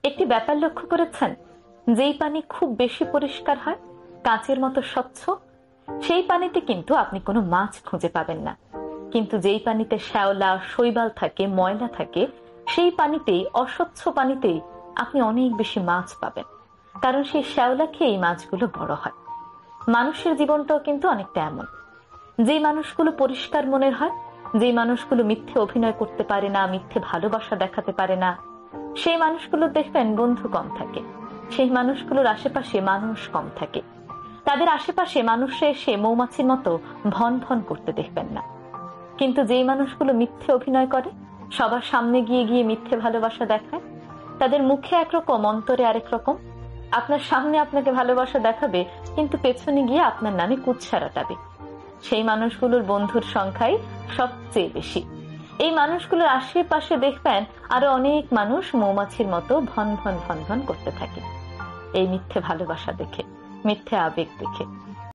একটি ব্যাপার লক্ষ্য করেছেন, যেই পানি খুব বেশি পরিষ্কার হয়, কাঁচের মতো স্বচ্ছ, সেই পানিতে কিন্তু আপনি কোনো মাছ খুঁজে পাবেন না। কিন্তু যেই পানিতে শ্যাওলা শৈবাল থাকে, ময়লা থাকে, সেই পানিতেই, অস্বচ্ছ পানিতেই আপনি অনেক বেশি মাছ পাবেন। কারণ সেই শ্যাওলা খেয়ে এই মাছগুলো বড় হয়। মানুষের জীবনটাও কিন্তু অনেকটা এমন। যেই মানুষগুলো পরিষ্কার মনের হয়, যেই মানুষগুলো মিথ্যে অভিনয় করতে পারে না, মিথ্যে ভালোবাসা দেখাতে পারে না, সেই মানুষগুলো দেখবেন বন্ধু কম থাকে। সেই মানুষগুলোর আশেপাশে মানুষ কম থাকে। তাদের আশেপাশে মানুষে এসে মৌমাছির মতো ভন ভন করতে দেখবেন না। কিন্তু যেই মানুষগুলো মিথ্যে অভিনয় করে, সবার সামনে গিয়ে গিয়ে মিথ্যে ভালোবাসা দেখায়, তাদের মুখে একরকম, অন্তরে আরেক রকম। আপনার সামনে আপনাকে ভালোবাসা দেখাবে, কিন্তু পেছনে গিয়ে আপনার নামে কুৎসা রটাবে। সেই মানুষগুলোর বন্ধুর সংখ্যাই সবচেয়ে বেশি। এই মানুষগুলোর আশেপাশে দেখবেন আরো অনেক মানুষ মৌমাছির মতো ভন ভন ভন ভন করতে থাকে, এই মিথ্যে ভালোবাসা দেখে, মিথ্যে আবেগ দেখে।